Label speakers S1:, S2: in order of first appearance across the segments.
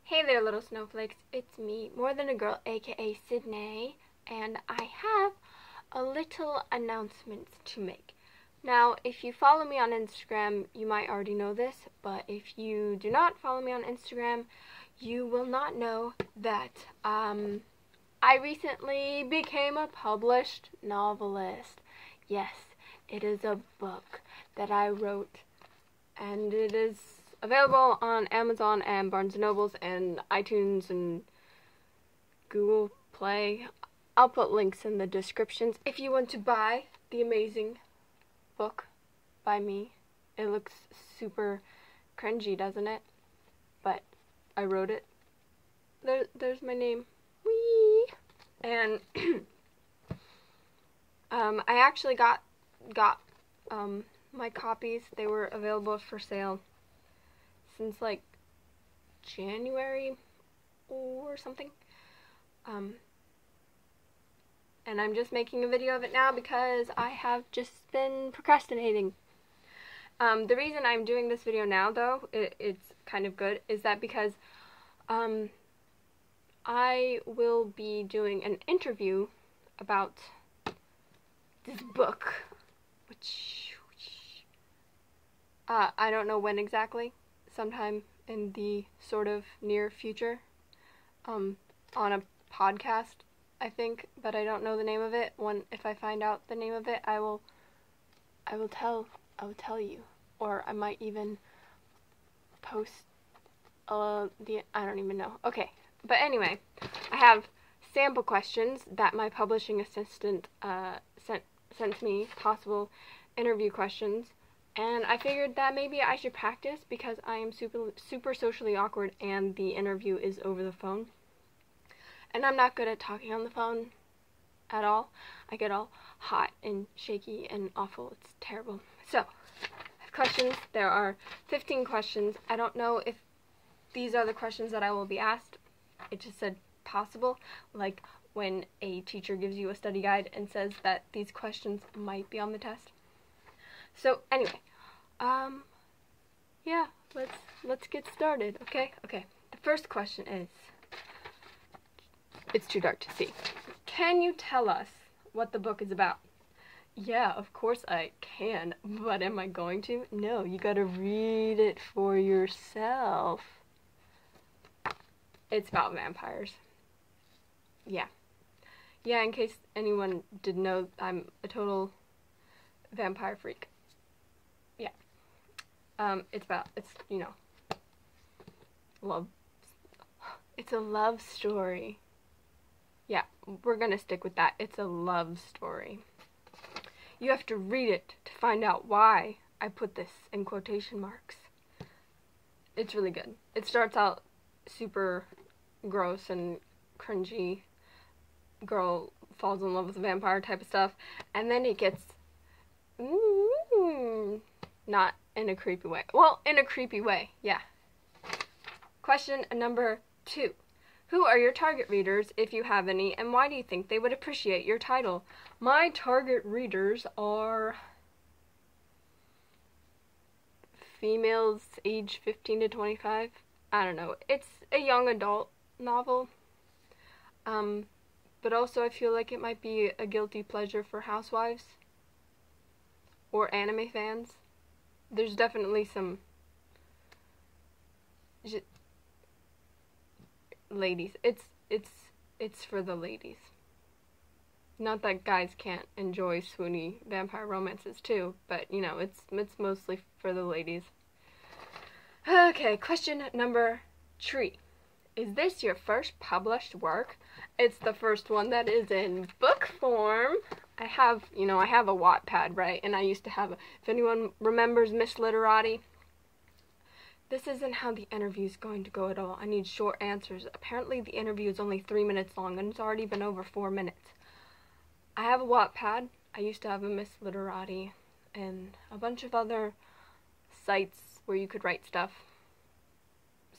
S1: Hey there, little snowflakes. It's me, More Than a Girl, aka Sydney, and I have a little announcement to make. Now, if you follow me on Instagram, you might already know this, but if you do not follow me on Instagram, you will not know that I recently became a published novelist. Yes, it is a book that I wrote, and it is available on Amazon and Barnes & Nobles and iTunes and Google Play. I'll put links in the descriptions if you want to buy the amazing book by me. It looks super cringy, doesn't it? But I wrote it. There's my name. Whee! And I actually got my copies. They were available for sale since like January or something. And I'm just making a video of it now because I have just been procrastinating. The reason I'm doing this video now, though, it's kind of good, is that because I will be doing an interview about this book, which I don't know when exactly, sometime in the sort of near future, on a podcast, I think, but I don't know the name of it. If I find out the name of it, I will tell you, or I might even post I don't even know. Okay, but anyway, I have sample questions that my publishing assistant sent me, possible interview questions, and I figured that maybe I should practice because I am super socially awkward and the interview is over the phone. And I'm not good at talking on the phone at all. I get all hot and shaky and awful. It's terrible. So, I have questions. There are 15 questions. I don't know if these are the questions that I will be asked. It just said possible, like when a teacher gives you a study guide and says that these questions might be on the test. So, anyway, yeah, let's get started, okay? Okay, the first question is, it's too dark to see. Can you tell us what the book is about? Yeah, of course I can, but am I going to? No, you gotta read it for yourself. It's about vampires. Yeah. Yeah, in case anyone didn't know, I'm a total vampire freak. Yeah. It's, you know, love. It's a love story. Yeah, we're gonna stick with that. It's a love story. You have to read it to find out why I put this in quotation marks. It's really good. It starts out super gross and cringy. Girl falls in love with a vampire type of stuff. And then it gets not in a creepy way. Well, in a creepy way, yeah. Question number 2. Who are your target readers, if you have any, and why do you think they would appreciate your title? My target readers are females age 15 to 25. I don't know. It's a young adult novel. But also I feel like it might be a guilty pleasure for housewives or anime fans. There's definitely some ladies. It's for the ladies. Not that guys can't enjoy swoony vampire romances too, but you know, it's mostly for the ladies. Okay, question number 3. Is this your first published work? It's the first one that is in book form. I have a Wattpad, right? And I used to have if anyone remembers Miss Literati, this isn't how the interview is going to go at all. I need short answers. Apparently the interview is only 3 minutes long, and it's already been over 4 minutes. I have a Wattpad. I used to have a Miss Literati and a bunch of other sites where you could write stuff.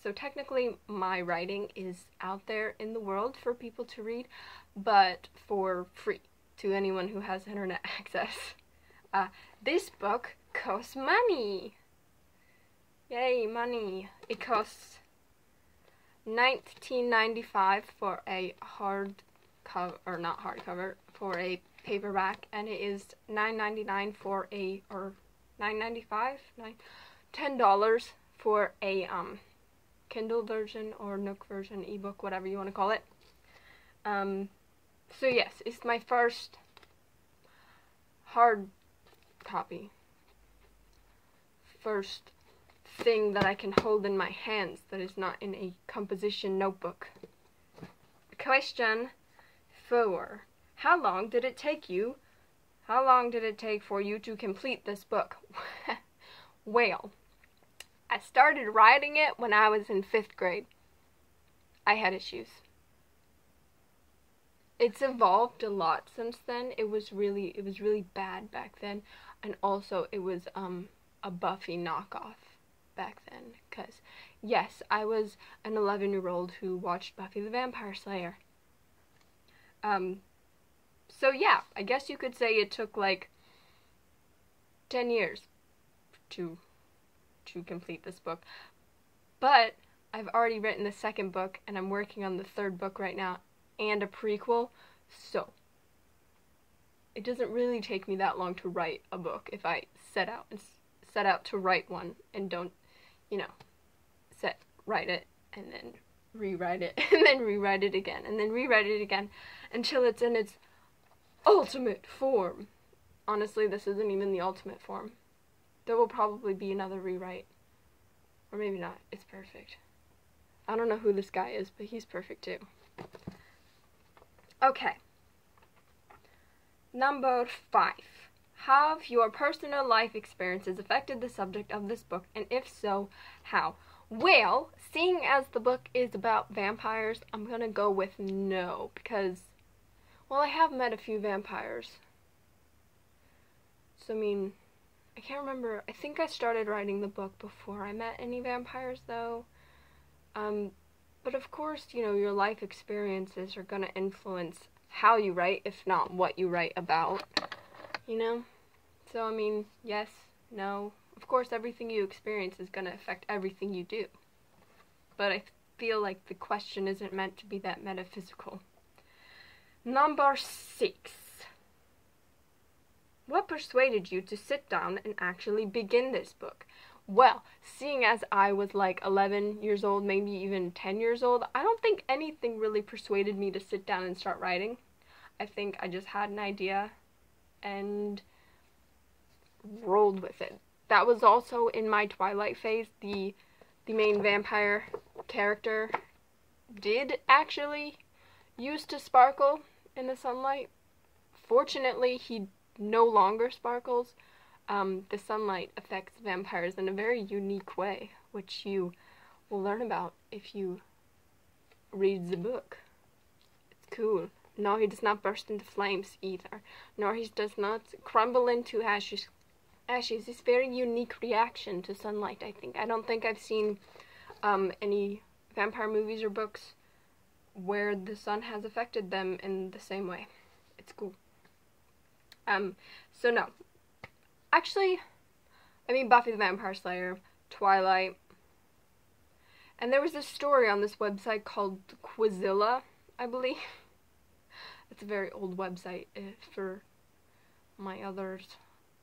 S1: So technically my writing is out there in the world for people to read, but for free to anyone who has internet access. This book costs money. Yay, money. It costs $19.95 for a not hardcover, for a paperback, and it is $9.99 for a, or $9.95, $10 for a Kindle version or Nook version, ebook, whatever you want to call it. So yes, it's my first hard copy. First thing that I can hold in my hands that is not in a composition notebook. Question 4. How long did it take for you to complete this book? Well, I started writing it when I was in 5th grade. I had issues. It's evolved a lot since then. It was really bad back then, and also it was a Buffy knockoff back then, because yes, I was an 11-year-old who watched Buffy the Vampire Slayer. So yeah, I guess you could say it took like 10 years to complete this book. But I've already written the 2nd book, and I'm working on the 3rd book right now, and a prequel, so it doesn't really take me that long to write a book if I set out to write one and don't, write it and then rewrite it and then rewrite it again and then rewrite it again until it's in its ultimate form. Honestly, this isn't even the ultimate form. There will probably be another rewrite. Or maybe not. It's perfect. I don't know who this guy is, but he's perfect too. Okay. Number 5. Have your personal life experiences affected the subject of this book, and if so, how? Well, seeing as the book is about vampires, I'm gonna go with no, because, well, I have met a few vampires. So, I mean, I can't remember. I think I started writing the book before I met any vampires, though. But of course, your life experiences are gonna influence how you write, if not what you write about, So, I mean, yes, no. Of course, everything you experience is gonna affect everything you do. But I feel like the question isn't meant to be that metaphysical. Number 6. What persuaded you to sit down and actually begin this book? Well, seeing as I was like 11 years old, maybe even 10 years old, I don't think anything really persuaded me to sit down and start writing. I think I just had an idea and rolled with it. That was also in my Twilight phase. The main vampire character did actually used to sparkle in the sunlight. Fortunately, he no longer sparkles. The sunlight affects vampires in a very unique way, which you will learn about if you read the book. It's cool. No, he does not burst into flames either, nor he does not crumble into ashes. Ashes is a very unique reaction to sunlight, I think. I don't think I've seen any vampire movies or books where the sun has affected them in the same way. It's cool. So no. Actually, I mean Buffy the Vampire Slayer, Twilight, and there was this story on this website called Quizilla, I believe. It's a very old website for my other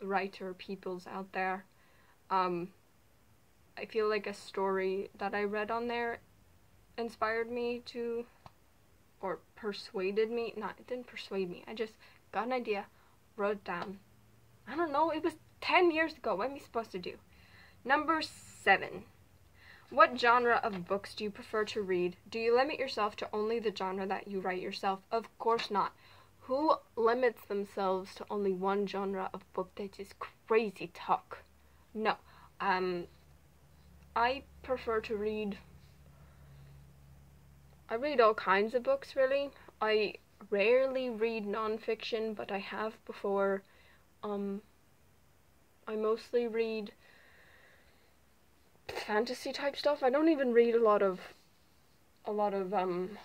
S1: writer peoples out there. I feel like a story that I read on there inspired me to, or persuaded me, it didn't persuade me, I just got an idea, wrote it down. I don't know, it was 10 years ago, what am I supposed to do? Number 7. What genre of books do you prefer to read? Do you limit yourself to only the genre that you write yourself? Of course not. Who limits themselves to only one genre of book? That is crazy talk. No. I prefer to read... I read all kinds of books, really. I rarely read nonfiction, but I have before. I mostly read fantasy type stuff. I don't even read a lot of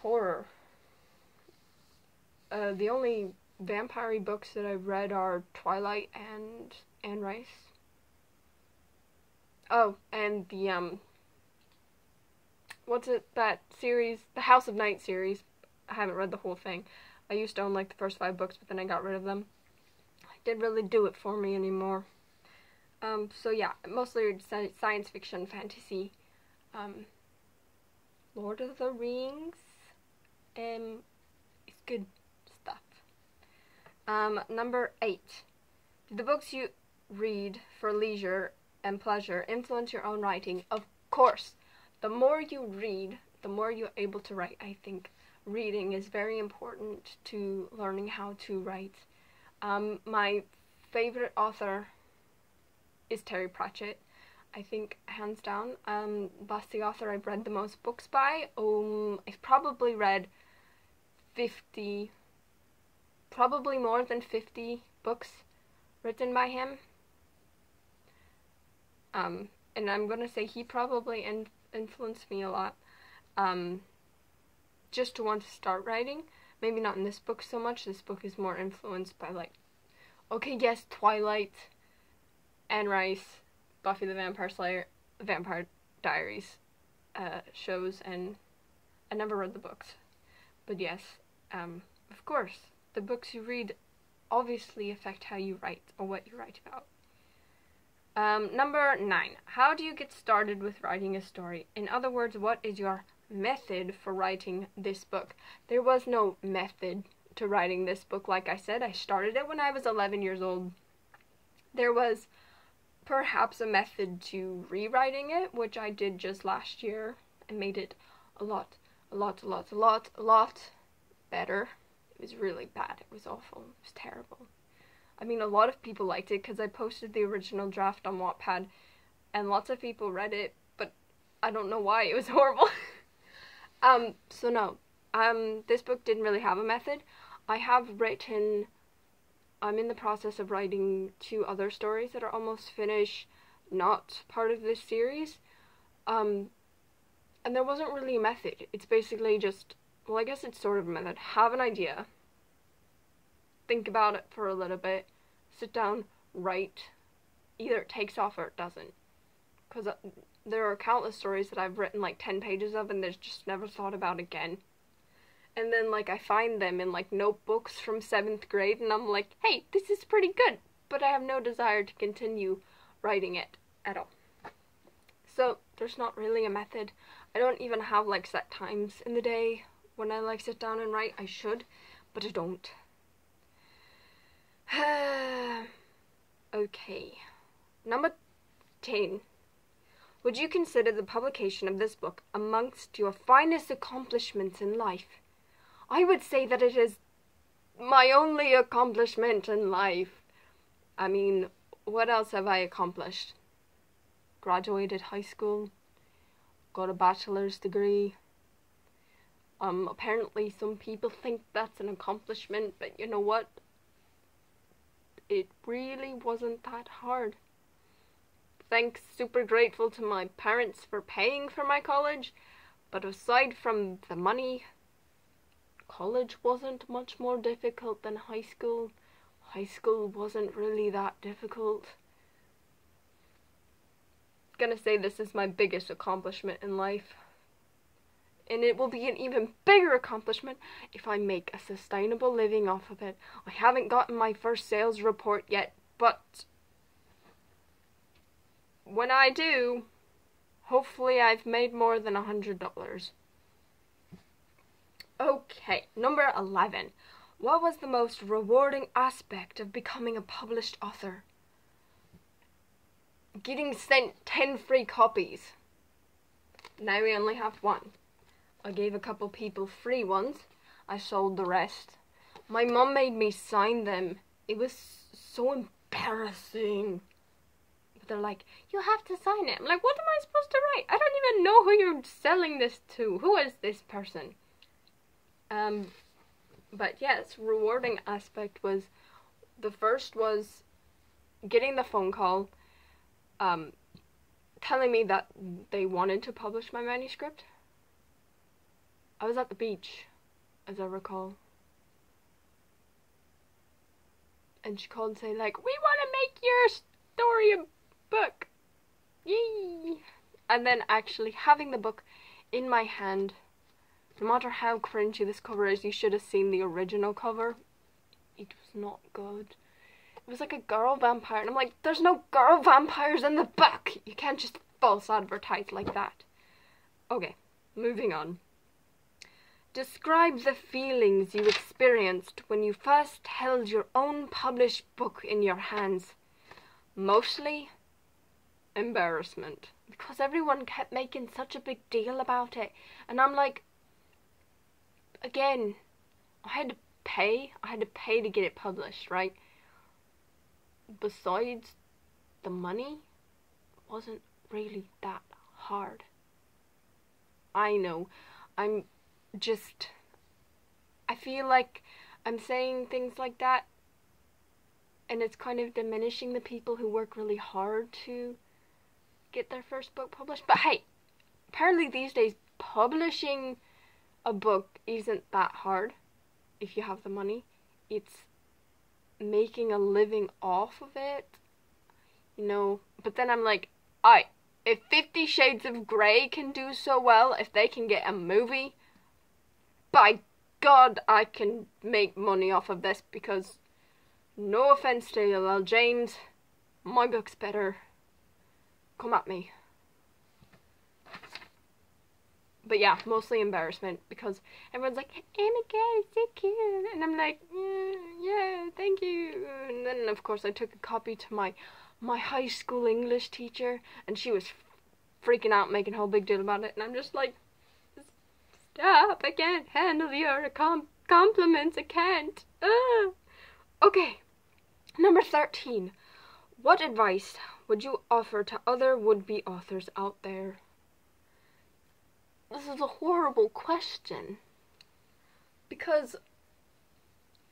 S1: horror. The only vampire books that I've read are Twilight and Anne Rice. Oh, and the what's it, that series, the House of Night series. I haven't read the whole thing. I used to own like the first 5 books, but then I got rid of them. It didn't really do it for me anymore. So yeah, mostly science fiction, fantasy, Lord of the Rings, it's good stuff. Number 8. Do the books you read for leisure and pleasure influence your own writing? Of course. The more you read, the more you're able to write. I think reading is very important to learning how to write. My favorite author is Terry Pratchett. I think hands down. That's the author I've read the most books by. I've probably read 50, probably more than 50 books written by him. And I'm gonna say he probably influenced me a lot. Just to want to start writing. Maybe not in this book so much. This book is more influenced by like, okay, yes, Twilight, Anne Rice, Buffy the Vampire Diaries shows, and I never read the books. But yes, of course, the books you read obviously affect how you write or what you write about. Number 9. How do you get started with writing a story? In other words, what is your method for writing this book? There was no method to writing this book. Like I said, I started it when I was 11 years old. There was perhaps a method to rewriting it, which I did just last year and made it a lot better. It was really bad. It was awful. It was terrible. I mean, a lot of people liked it because I posted the original draft on Wattpad and lots of people read it, but I don't know why. It was horrible. So no. This book didn't really have a method. I'm in the process of writing 2 other stories that are almost finished, not part of this series. And there wasn't really a method. It's basically just, well, I guess it's sort of a method. Have an idea. Think about it for a little bit. Sit down, write. Either it takes off or it doesn't. Because there are countless stories that I've written like 10 pages of and there's just never thought about again. And then like I find them in like notebooks from 7th grade and I'm like, hey, this is pretty good. But I have no desire to continue writing it at all. So there's not really a method. I don't even have like set times in the day when I like sit down and write. I should, but I don't. Okay. Number 10. Would you consider the publication of this book amongst your finest accomplishments in life? I would say that it is my only accomplishment in life. I mean, what else have I accomplished? Graduated high school, got a bachelor's degree. Apparently some people think that's an accomplishment, but you know what? It really wasn't that hard. Thanks, super grateful to my parents for paying for my college, but aside from the money, college wasn't much more difficult than high school. High school wasn't really that difficult. I'm gonna say this is my biggest accomplishment in life. And it will be an even bigger accomplishment if I make a sustainable living off of it. I haven't gotten my first sales report yet, but when I do, hopefully I've made more than $100. Okay, number 11. What was the most rewarding aspect of becoming a published author? Getting sent 10 free copies. Now we only have 1. I gave a couple people free ones. I sold the rest. My mum made me sign them. It was so embarrassing. But they're like, you have to sign it. I'm like, what am I supposed to write? I don't even know who you're selling this to. Who is this person? But yes, rewarding aspect was, the first was getting the phone call, telling me that they wanted to publish my manuscript. I was at the beach, as I recall. And she called and said, like, we want to make your story a book. Yay! And then actually having the book in my hand. No matter how cringy this cover is, you should have seen the original cover. It was not good. It was like a girl vampire, and I'm like, there's no girl vampires in the book! You can't just false advertise like that. Okay, moving on. Describe the feelings you experienced when you first held your own published book in your hands. Mostly embarrassment, because everyone kept making such a big deal about it, and I'm like, again, I had to pay to get it published, right? Besides, the money wasn't really that hard. I know, I feel like I'm saying things like that, and it's kind of diminishing the people who work really hard to get their first book published. But hey, apparently these days publishing a book isn't that hard if you have the money. It's making a living off of it, you know. But then I'm like, if 50 Shades of Grey can do so well, if they can get a movie, by God, I can make money off of this, because no offense to LL James, my book's better. Come at me. But yeah, mostly embarrassment, because everyone's like, oh my god, it's so cute. And I'm like, yeah, thank you. And then, of course, I took a copy to my high school English teacher, and she was freaking out, making a whole big deal about it. And I'm just like, stop, I can't handle your compliments, I can't. Okay, number 13. What advice would you offer to other would-be authors out there? This is a horrible question, because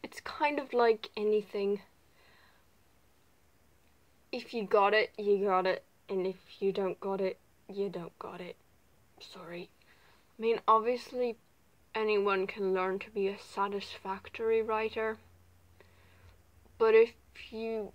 S1: it's kind of like anything. If you got it, you got it, and if you don't got it, you don't got it. Sorry. I mean, obviously, anyone can learn to be a satisfactory writer, but if you...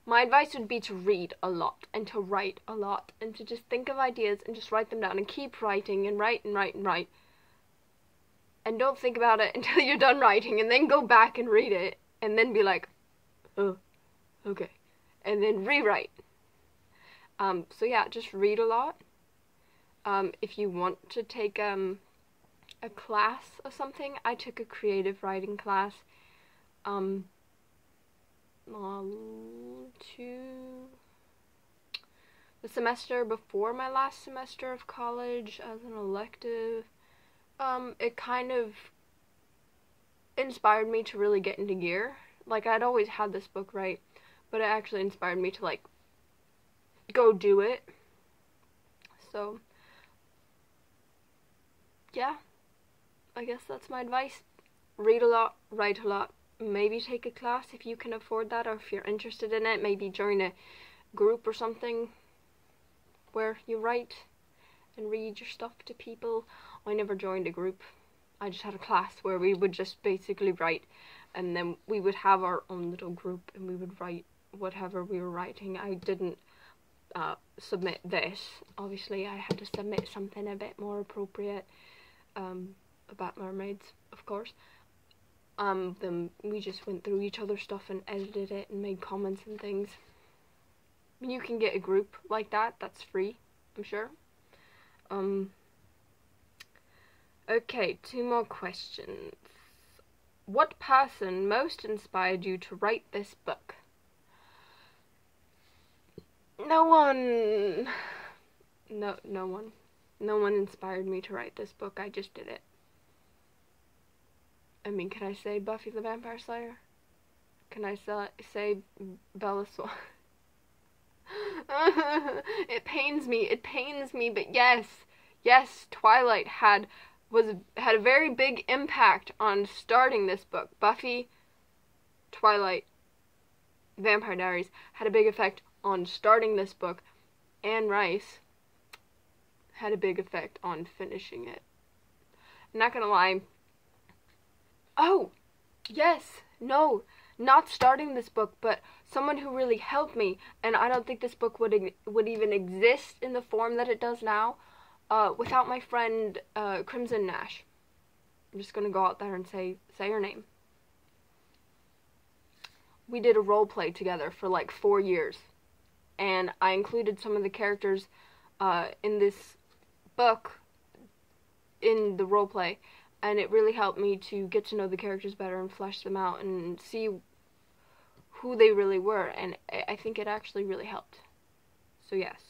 S1: My advice would be to read a lot, and to write a lot, and to just think of ideas and just write them down, and keep writing, and write, and write, and write. And don't think about it until you're done writing, and then go back and read it, and then be like, oh, okay. And then rewrite. So yeah, just read a lot. If you want to take a class or something, I took a creative writing class. The semester before my last semester of college as an elective. It kind of inspired me to really get into gear. Like, I'd always had this book, right? But it actually inspired me to, like, go do it. So, yeah. I guess that's my advice. Read a lot, write a lot. Maybe take a class if you can afford that, or if you're interested in it. Maybe join a group or something where you write and read your stuff to people. I never joined a group. I just had a class where we would just basically write, and then we would have our own little group, and we would write whatever we were writing. I didn't submit this. Obviously, I had to submit something a bit more appropriate about mermaids, of course. Then we just went through each other's stuff and edited it and made comments and things. I mean, you can get a group like that. That's free, I'm sure. Okay, 2 more questions. What person most inspired you to write this book? No one. No one. No one inspired me to write this book. I just did it. I mean, can I say Buffy the Vampire Slayer? Can I say Bella Swan? It pains me, but yes, Twilight had a very big impact on starting this book. Buffy, Twilight, Vampire Diaries had a big effect on starting this book. Anne Rice had a big effect on finishing it. I'm not gonna lie. Oh, yes, no, not starting this book, but someone who really helped me, and I don't think this book would even exist in the form that it does now without my friend Crimson Nash. I'm just gonna go out there and say her name. We did a role play together for like 4 years, and I included some of the characters in this book in the role play, and it really helped me to get to know the characters better and flesh them out and see who they really were, and I think it actually really helped. So yes,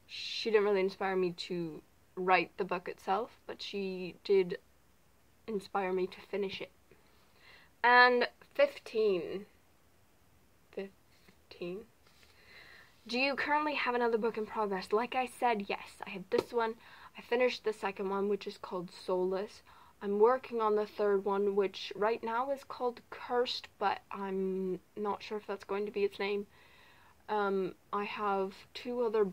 S1: she didn't really inspire me to write the book itself, but she did inspire me to finish it. And 15. Do you currently have another book in progress? Like I said, yes, I have this one. I finished the second one, which is called Soulless. I'm working on the third one, which right now is called Cursed, but I'm not sure if that's going to be its name. I have 2 other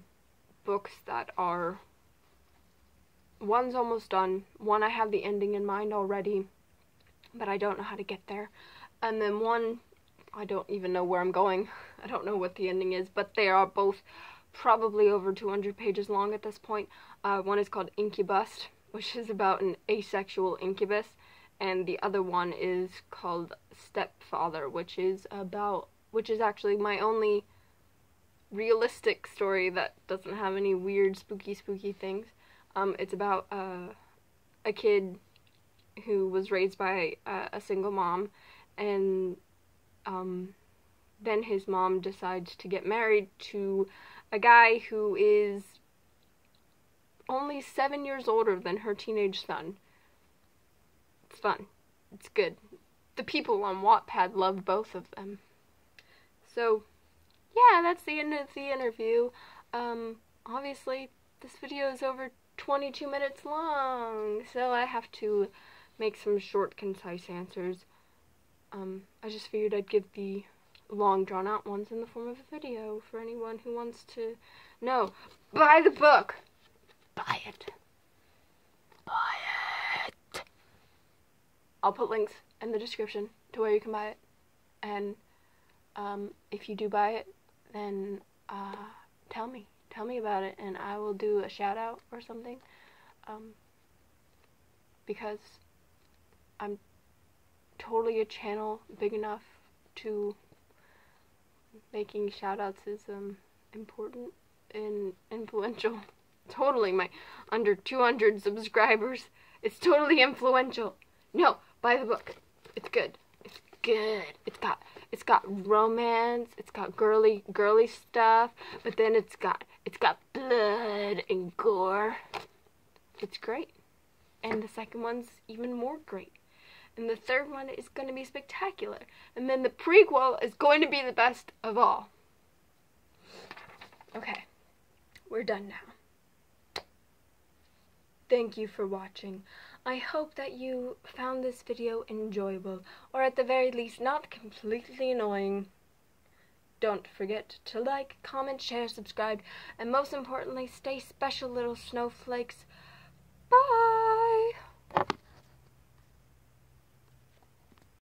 S1: books that are... One's almost done. One I have the ending in mind already, but I don't know how to get there. And then one, I don't even know where I'm going. I don't know what the ending is, but they are both probably over 200 pages long at this point. One is called Incubus, which is about an asexual incubus, and the other one is called Stepfather, which is actually my only realistic story that doesn't have any weird spooky things. It's about a kid who was raised by a single mom, and then his mom decides to get married to a guy who is only 7 years older than her teenage son. It's fun. It's good. The people on Wattpad love both of them. So, yeah, that's the end of the interview. Obviously, this video is over 22 minutes long, so I have to make some short, concise answers. I just figured I'd give the long, drawn-out ones in the form of a video for anyone who wants to know. Buy the book! Buy it. Buy it! I'll put links in the description to where you can buy it. And, if you do buy it, then, tell me. Tell me about it, and I will do a shout-out or something. Because I'm totally a channel big enough to making shout-outs is important and influential. Totally, my under 200 subscribers. It's totally influential. No, buy the book. It's good. It's good. It's got romance. It's got girly stuff. But then it's got blood and gore. It's great. And the second one's even more great. And the third one is going to be spectacular. And then the prequel is going to be the best of all. Okay, we're done now. Thank you for watching. I hope that you found this video enjoyable, or at the very least not completely annoying. Don't forget to like, comment, share, subscribe, and most importantly, stay special little snowflakes. Bye!